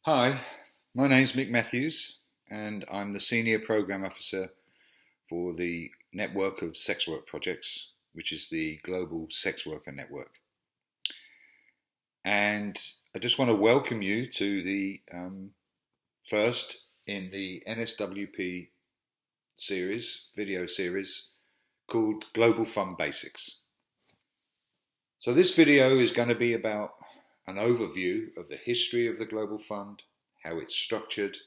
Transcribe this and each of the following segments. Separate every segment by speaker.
Speaker 1: Hi, my name's Mick Matthews, and I'm the Senior Programme Officer for the Network of Sex Work Projects, which is the Global Sex Worker Network. And I just want to welcome you to the first in the NSWP video series called Global Fund Basics. So this video is going to be about an overview of the history of the Global Fund, how it's structured,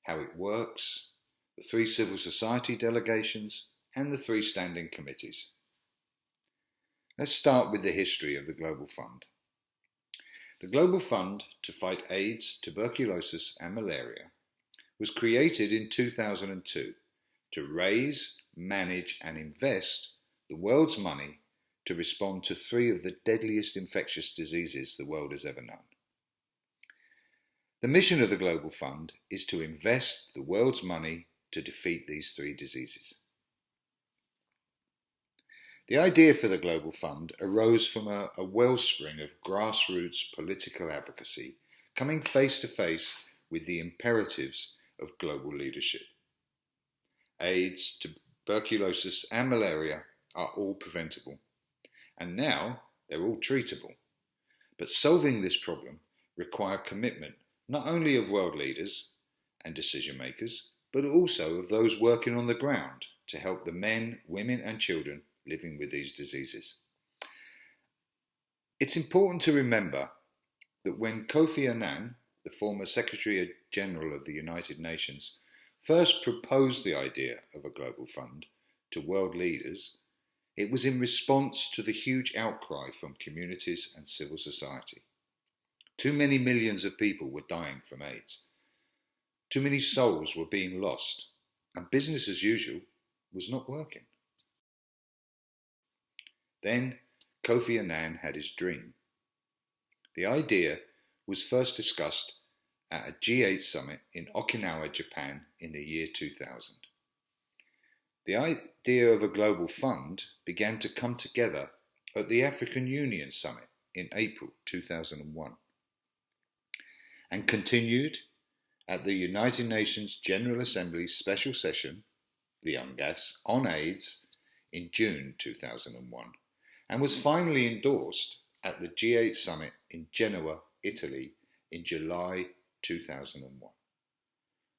Speaker 1: how it works, the 3 civil society delegations, and the 3 standing committees. Let's start with the history of the Global Fund. The Global Fund to fight AIDS, tuberculosis, and malaria was created in 2002 to raise, manage, and invest the world's money to respond to 3 of the deadliest infectious diseases the world has ever known. The mission of the Global Fund is to invest the world's money to defeat these 3 diseases. The idea for the Global Fund arose from a wellspring of grassroots political advocacy coming face to face with the imperatives of global leadership. AIDS, tuberculosis, and malaria are all preventable. And now they're all treatable. But solving this problem requires commitment not only of world leaders and decision makers, but also of those working on the ground to help the men, women and children living with these diseases. It's important to remember that when Kofi Annan, the former Secretary General of the United Nations, first proposed the idea of a global fund to world leaders, it was in response to the huge outcry from communities and civil society. Too many millions of people were dying from AIDS. Too many souls were being lost, and business as usual was not working. Then Kofi Annan had his dream. The idea was first discussed at a G8 summit in Okinawa, Japan in the year 2000. The idea of a global fund began to come together at the African Union Summit in April 2001 and continued at the United Nations General Assembly Special Session, the UNGAS, on AIDS in June 2001 and was finally endorsed at the G8 Summit in Genoa, Italy in July 2001.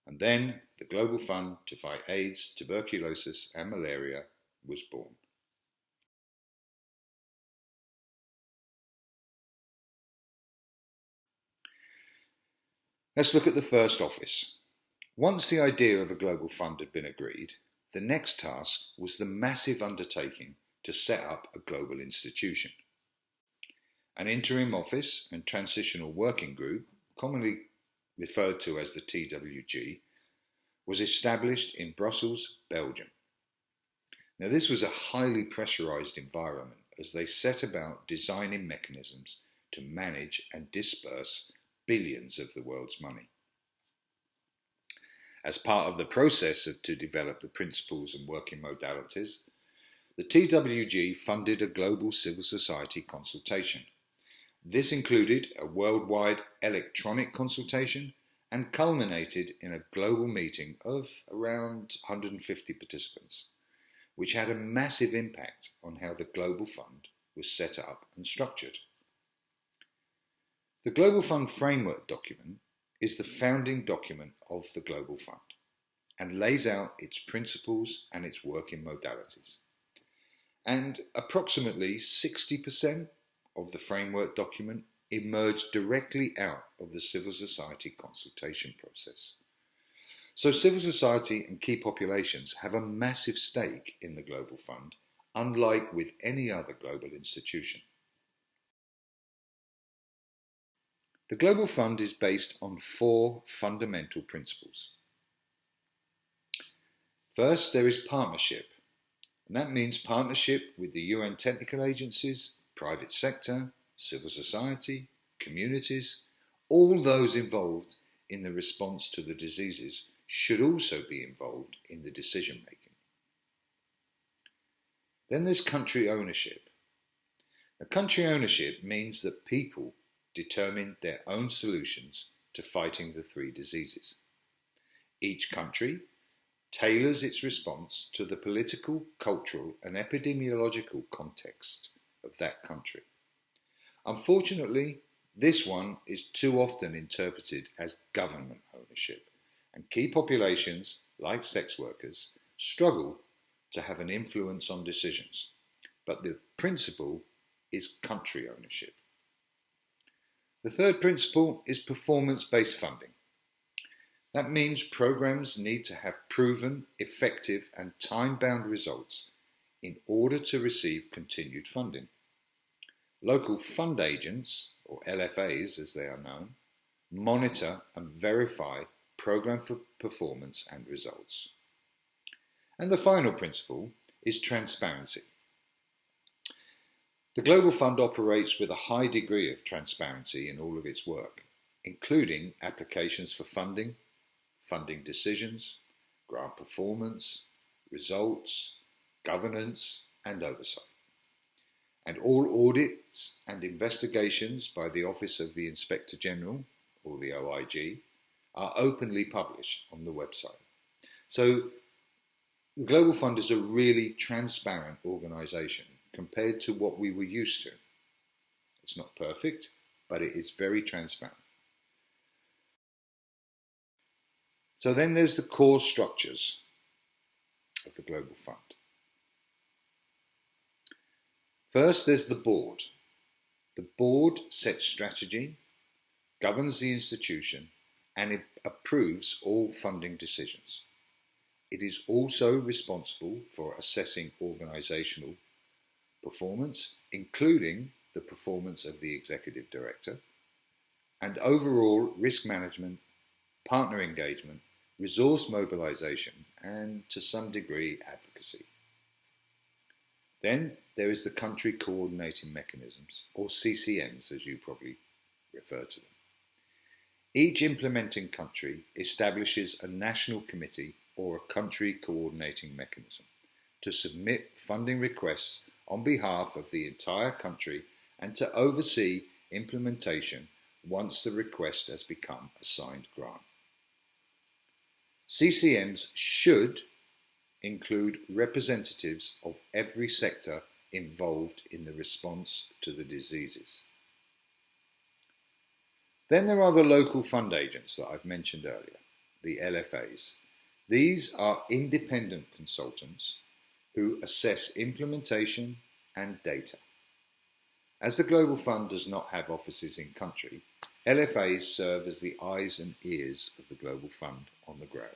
Speaker 1: And then the Global Fund to fight AIDS, tuberculosis and malaria was born. Let's look at the first office. Once the idea of a global fund had been agreed, the next task was the massive undertaking to set up a global institution. An interim office and transitional working group, commonly referred to as the TWG, was established in Brussels, Belgium. Now this was a highly pressurized environment as they set about designing mechanisms to manage and disperse billions of the world's money. As part of the process to develop the principles and working modalities, the TWG funded a global civil society consultation. This included a worldwide electronic consultation and culminated in a global meeting of around 150 participants, which had a massive impact on how the Global Fund was set up and structured. The Global Fund Framework document is the founding document of the Global Fund and lays out its principles and its working modalities. And approximately 60% of the framework document emerged directly out of the civil society consultation process. So civil society and key populations have a massive stake in the Global Fund, unlike with any other global institution. The Global Fund is based on 4 fundamental principles. First, there is partnership, and that means partnership with the UN technical agencies, private sector, civil society, communities. All those involved in the response to the diseases should also be involved in the decision making. Then there's country ownership. Now, country ownership means that people determine their own solutions to fighting the three diseases. Each country tailors its response to the political, cultural and epidemiological context of that country. Unfortunately, this one is too often interpreted as government ownership, and key populations, like sex workers, struggle to have an influence on decisions. But the principle is country ownership. The third principle is performance-based funding. That means programs need to have proven, effective and time-bound results in order to receive continued funding. Local fund agents, or LFAs as they are known, monitor and verify program for performance and results. And the final principle is transparency. The Global Fund operates with a high degree of transparency in all of its work, including applications for funding, funding decisions, grant performance, results, governance and oversight. And all audits and investigations by the Office of the Inspector General, or the OIG, are openly published on the website. So the Global Fund is a really transparent organisation compared to what we were used to. It's not perfect, but it is very transparent. So then there's the core structures of the Global Fund. First, there's the board. The board sets strategy, governs the institution, and it approves all funding decisions. It is also responsible for assessing organisational performance, including the performance of the executive director, and overall risk management, partner engagement, resource mobilisation, and to some degree advocacy. Then there is the country coordinating mechanisms, or CCMs as you probably refer to them. Each implementing country establishes a national committee or a country coordinating mechanism to submit funding requests on behalf of the entire country and to oversee implementation once the request has become a signed grant. CCMs should include representatives of every sector involved in the response to the diseases. Then there are the local fund agents that I've mentioned earlier, the LFAs. These are independent consultants who assess implementation and data. As the Global Fund does not have offices in country, LFAs serve as the eyes and ears of the Global Fund on the ground.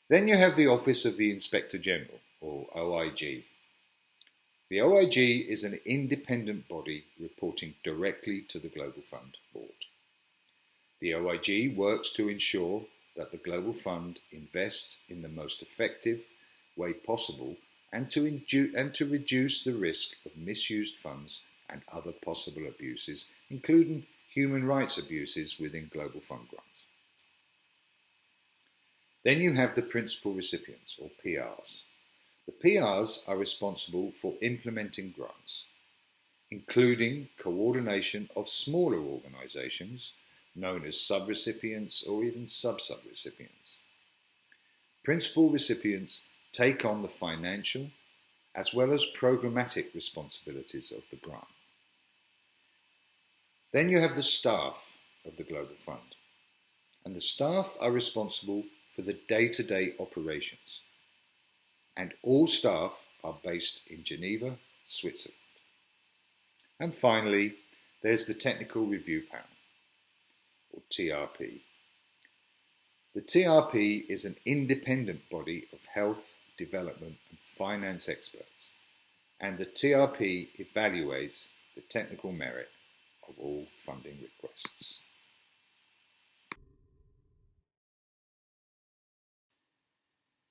Speaker 1: Then you have the Office of the Inspector General, or OIG. The OIG is an independent body reporting directly to the Global Fund Board. The OIG works to ensure that the Global Fund invests in the most effective way possible and to reduce the risk of misused funds and other possible abuses, including human rights abuses within Global Fund grants. Then you have the principal recipients, or PRs. The PRs are responsible for implementing grants, including coordination of smaller organisations known as subrecipients or even sub-subrecipients. Principal recipients take on the financial as well as programmatic responsibilities of the grant. Then you have the staff of the Global Fund, and the staff are responsible for the day-to-day operations, and all staff are based in Geneva, Switzerland. And finally, there's the Technical Review Panel, or TRP. The TRP is an independent body of health, development and finance experts, and the TRP evaluates the technical merit of all funding requests.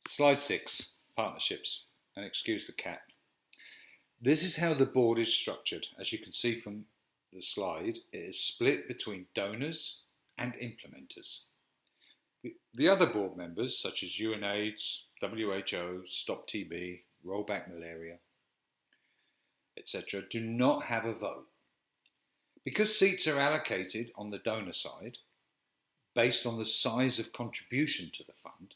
Speaker 1: Slide 6, partnerships, and excuse the cat. This is how the board is structured. As you can see from the slide, it is split between donors and implementers. The other board members, such as UNAIDS, WHO, Stop TB, Roll Back Malaria, etc., do not have a vote. Because seats are allocated on the donor side, based on the size of contribution to the fund,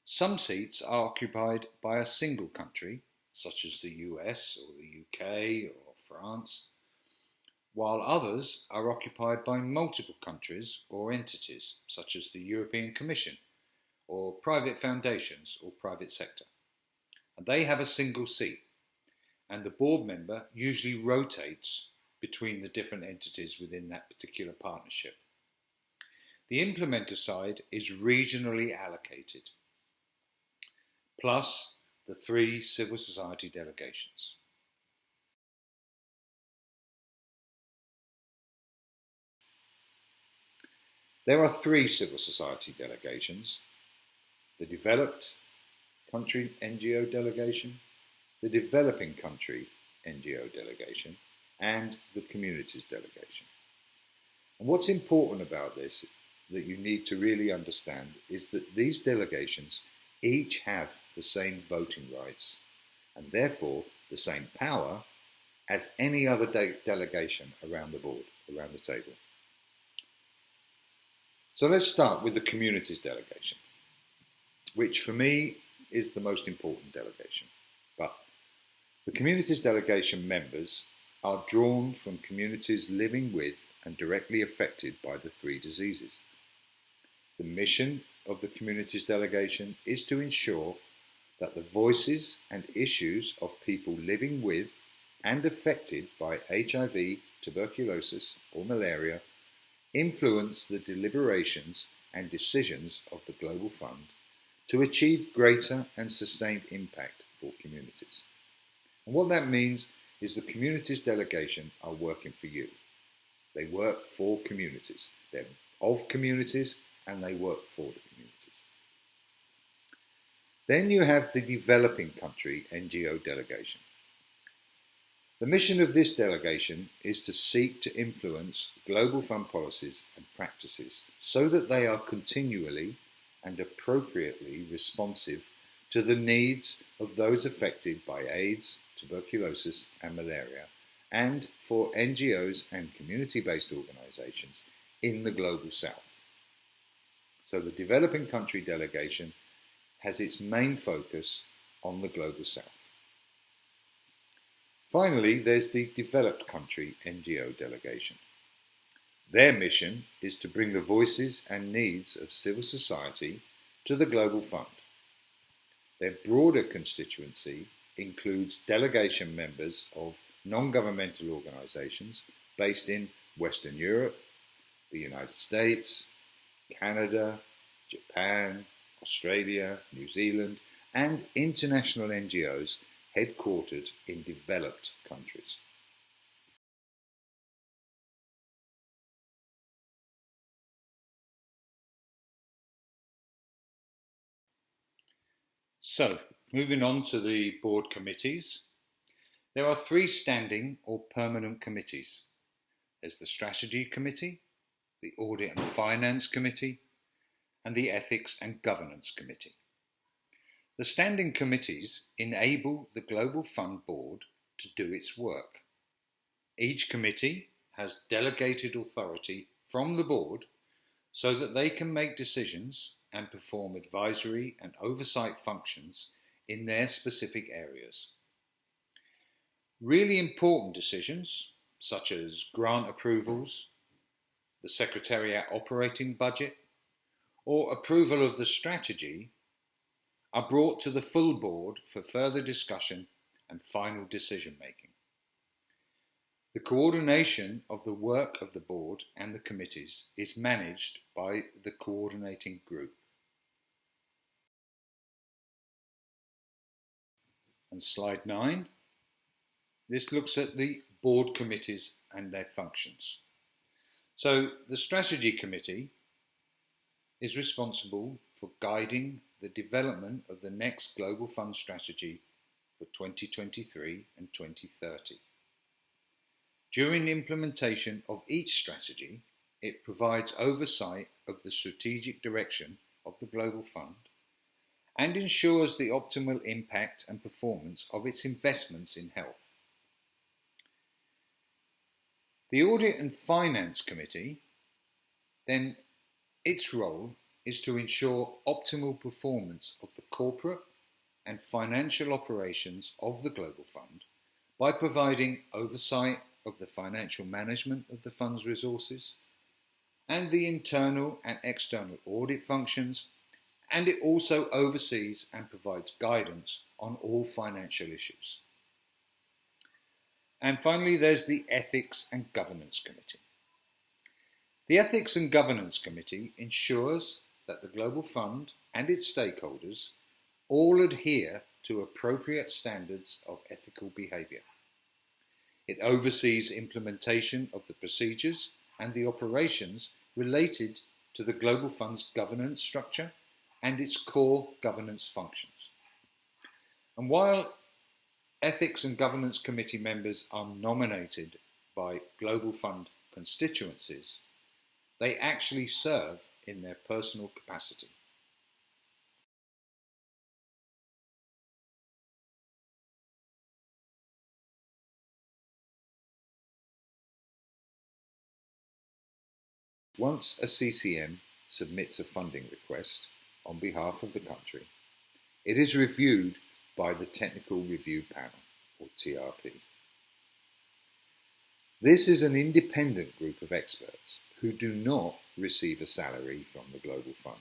Speaker 1: some seats are occupied by a single country, such as the US or the UK or France, while others are occupied by multiple countries or entities, such as the European Commission or private foundations or private sector. And they have a single seat, and the board member usually rotates between the different entities within that particular partnership. The implementer side is regionally allocated, plus the 3 civil society delegations. There are 3 civil society delegations: the developed country NGO delegation, the developing country NGO delegation, and the communities delegation. And what's important about this that you need to really understand is that these delegations each have the same voting rights and therefore the same power as any other delegation around the board, around the table. So let's start with the communities delegation, which for me is the most important delegation. But the communities delegation members are drawn from communities living with and directly affected by the 3 diseases. The mission of the communities delegation is to ensure that the voices and issues of people living with and affected by HIV, tuberculosis or malaria influence the deliberations and decisions of the Global Fund to achieve greater and sustained impact for communities. And what that means is the communities delegation are working for you. They work for communities. They're of communities and they work for the communities. Then you have the developing country NGO delegation. The mission of this delegation is to seek to influence global fund policies and practices so that they are continually and appropriately responsive to the needs of those affected by AIDS, tuberculosis and malaria, and for NGOs and community-based organisations in the Global South. So the developing country delegation has its main focus on the Global South. Finally, there's the developed country NGO delegation. Their mission is to bring the voices and needs of civil society to the Global Fund. Their broader constituency includes delegation members of non-governmental organisations based in Western Europe, the United States, Canada, Japan, Australia, New Zealand, and international NGOs headquartered in developed countries. So, moving on to the board committees. There are 3 standing or permanent committees. There's the Strategy Committee, the Audit and Finance Committee, and the Ethics and Governance Committee. The standing committees enable the Global Fund Board to do its work. Each committee has delegated authority from the board so that they can make decisions and perform advisory and oversight functions in their specific areas. Really important decisions, such as grant approvals, the Secretariat operating budget, or approval of the strategy, are brought to the full board for further discussion and final decision making. The coordination of the work of the board and the committees is managed by the coordinating group. And slide 9, this looks at the board committees and their functions. So the Strategy Committee is responsible for guiding the development of the next Global Fund strategy for 2023 and 2030. During the implementation of each strategy, it provides oversight of the strategic direction of the Global Fund and ensures the optimal impact and performance of its investments in health. The Audit and Finance Committee, then its role is to ensure optimal performance of the corporate and financial operations of the Global Fund by providing oversight of the financial management of the fund's resources and the internal and external audit functions, and it also oversees and provides guidance on all financial issues. And finally, there's the Ethics and Governance Committee. The Ethics and Governance Committee ensures that the Global Fund and its stakeholders all adhere to appropriate standards of ethical behaviour. It oversees implementation of the procedures and the operations related to the Global Fund's governance structure and its core governance functions. And while Ethics and Governance Committee members are nominated by Global Fund constituencies, they actually serve in their personal capacity. Once a CCM submits a funding request on behalf of the country, it is reviewed by the Technical Review Panel, or TRP. This is an independent group of experts who do not receive a salary from the Global Fund,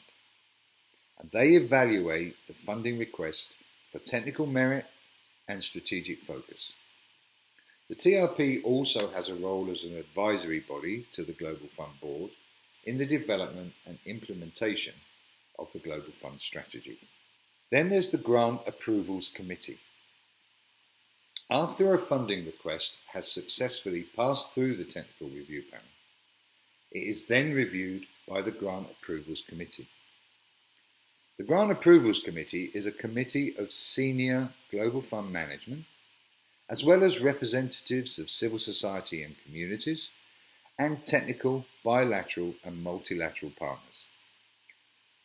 Speaker 1: and they evaluate the funding request for technical merit and strategic focus. The TRP also has a role as an advisory body to the Global Fund Board in the development and implementation of the Global Fund strategy. Then there's the Grant Approvals Committee. After a funding request has successfully passed through the Technical Review Panel, it is then reviewed by the Grant Approvals Committee. The Grant Approvals Committee is a committee of senior Global Fund management, as well as representatives of civil society and communities, and technical, bilateral and multilateral partners.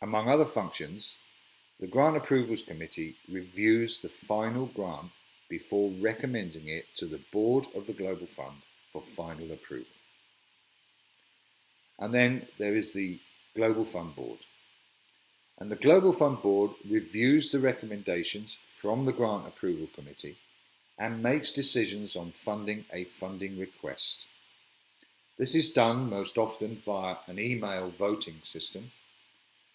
Speaker 1: Among other functions, the Grant Approvals Committee reviews the final grant before recommending it to the Board of the Global Fund for final approval. And then there is the Global Fund Board. And the Global Fund Board reviews the recommendations from the Grant Approval Committee and makes decisions on funding a funding request. This is done most often via an email voting system,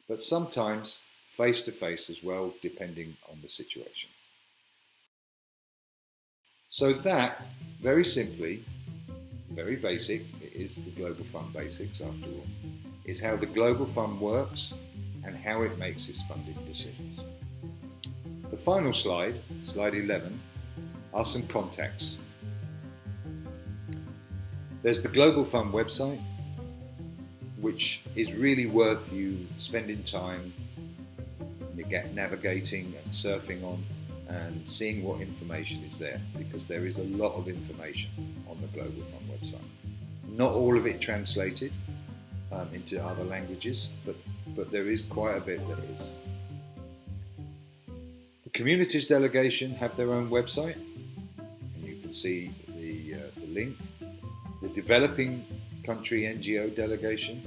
Speaker 1: but sometimes face-to-face as well, depending on the situation. So that, very simply, very basic, it is the Global Fund basics after all, is how the Global Fund works and how it makes its funding decisions. The final slide, slide 11, are some contacts. There's the Global Fund website, which is really worth you spending time navigating and surfing on and seeing what information is there, because there is a lot of information on the Global Fund website. Not all of it translated into other languages, but there is quite a bit that is. The Communities Delegation have their own website, and you can see the link. The Developing Country NGO Delegation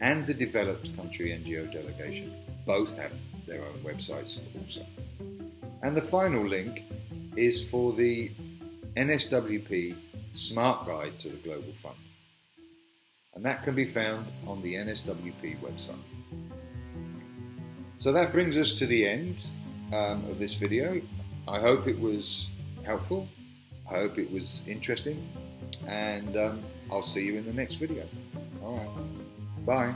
Speaker 1: and the Developed Country NGO Delegation both have their own websites also. And the final link is for the NSWP Smart Guide to the Global Fund. And that can be found on the NSWP website. So that brings us to the end of this video. I hope it was helpful. I hope it was interesting. And I'll see you in the next video. All right. Bye.